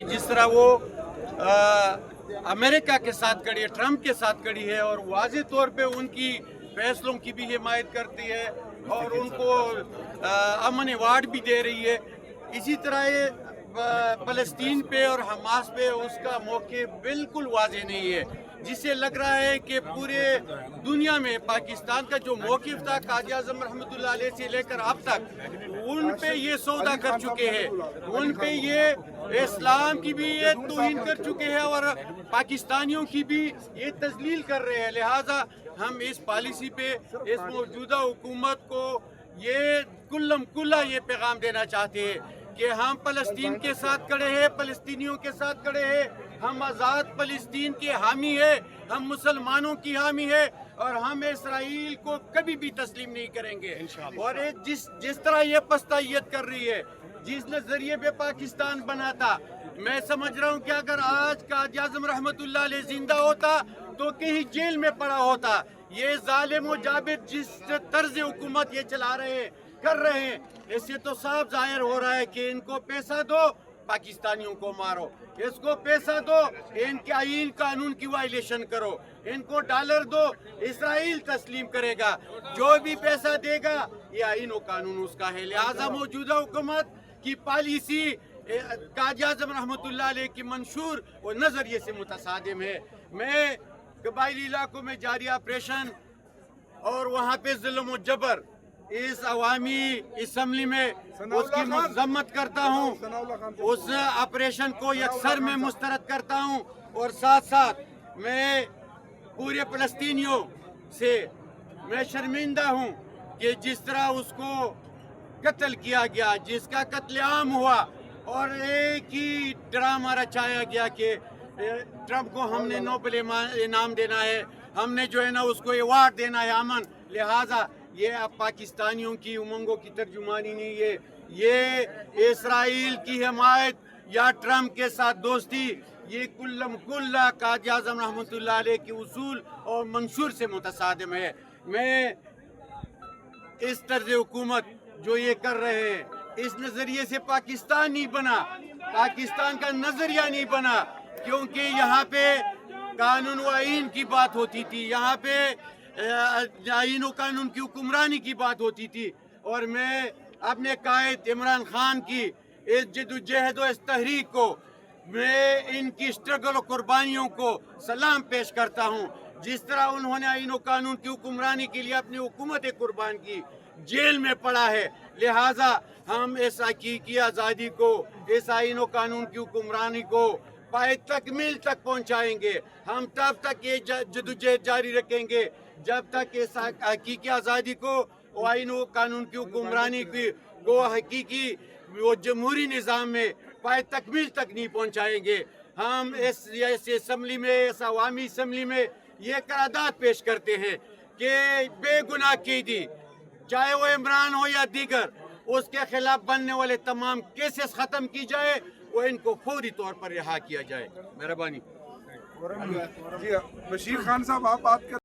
जिस तरह वो अमेरिका के साथ खड़ी है, ट्रम्प के साथ खड़ी है और वाज़ेह तौर पे उनकी फैसलों की भी हिमायत करती है और उनको अमन अवार्ड भी दे रही है। इसी तरह ये फ़लस्तीन पे और हमास पे उसका मौक़िफ़ बिल्कुल वाज़ेह नहीं है, जिससे लग रहा है कि पूरे दुनिया में पाकिस्तान का जो मौक़िफ़ था कायद आज़म रहमतुल्लाह अलैह से लेकर अब तक उन पे ये सौदा कर चुके हैं, उन पे ये इस्लाम की भी ये तौहीन कर चुके हैं और पाकिस्तानियों की भी ये तज़लील कर रहे हैं। लिहाजा हम इस पॉलिसी पे इस मौजूदा हुकूमत को ये कुल्लम कुल्ला ये पैगाम देना चाहते हैं कि हम फ़लस्तीन के साथ खड़े हैं, फ़लस्तीनियों के साथ खड़े हैं, हम आज़ाद फ़लस्तीन के हामी हैं, हम मुसलमानों की हामी है और हम इसराइल को कभी भी तस्लीम नहीं करेंगे। और जिस तरह ये पस्तायत कर रही है, जिस नज़रिए पे पाकिस्तान बना था, मैं समझ रहा हूँ कि अगर आज कायद आज़म रहमतुल्लाह अलैह जिंदा होता तो कहीं जेल में पड़ा होता। ये जालिम व जाबिर जिस तर्ज हुकूमत ये चला रहे हैं, कर रहे हैं, इससे तो साफ जाहिर हो रहा है कि इनको पैसा दो पाकिस्तानियों को मारो, इसको पैसा दो इनके आईन कानून की वायलेशन करो, इनको डॉलर दो इसराइल तस्लीम करेगा, जो भी पैसा देगा ये आईन व कानून उसका है। लिहाजा मौजूदा हुकूमत की पॉलिसी कायद आज़म रहमतुल्लाह अलैह की मंशूर और नज़रिए से मुतसादिम है। मैं कबायली इलाकों में जारी ऑपरेशन और वहाँ पे जुल्म व जबर इस अवामी असम्बली में उसकी मज़म्मत करता हूँ, उस ऑपरेशन को यकसर में मुस्तरद करता हूँ और साथ साथ मैं पूरे फ़लस्तीनियों से मैं शर्मिंदा हूँ कि जिस तरह उसको कत्ल किया गया, जिसका कत्लेआम हुआ और एक ही ड्रामा रचाया गया कि ट्रम्प को हमने नोबेल इनाम देना है, हमने जो है ना उसको अवार्ड देना है अमन। लिहाजा ये अब पाकिस्तानियों की उमंगों की तर्जुमानी नहीं है, ये इसराइल की हिमायत या ट्रम्प के साथ दोस्ती, ये कुल्लम कुल्ला कायद आज़म रहमतुल्लाह अलैह के उसूल और मंशूर से मुतसादिम है। मैं इस तर्ज हुकूमत जो ये कर रहे हैं, इस नज़रिए से पाकिस्तान नहीं बना, पाकिस्तान का नज़रिया नहीं बना, क्योंकि यहाँ पे कानून व आईन की बात होती थी, यहाँ पे आईन व कानून की हुक्मरानी की बात होती थी। और मैं अपने कायद इमरान खान की इस जद्दोजहद व इस तहरीक को, मैं इनकी स्ट्रगल और कुर्बानियों को सलाम पेश करता हूँ। जिस तरह उन्होंने आईन व कानून की हुक्मरानी के लिए अपनी हुकूमत कुर्बान की, जेल में पड़ा है, लिहाजा हम इस हकीकी आज़ादी को, इस आईन व कानून की हुक्मरानी को पाए तकमील तक पहुँचाएंगे। हम तब तक ये जद्दोजहद जारी रखेंगे जब तक इस हकीकी आज़ादी को, आईन व कानून की हुक्मरानी को हकीकी वो जमहूरी निज़ाम में पाए तकमील तक नहीं पहुँचाएंगे। हम इस असम्बली में, इस अवामी असम्बली में ये करारदाद पेश करते हैं कि बेगुनाह कैदी, चाहे वो इमरान हो या दीगर, उसके खिलाफ बनने वाले तमाम केसेस ख़त्म की जाए, वो इनको फौरी तौर पर रिहा किया जाए। मेहरबानी। जी बशीर खान साहब, आप बात कर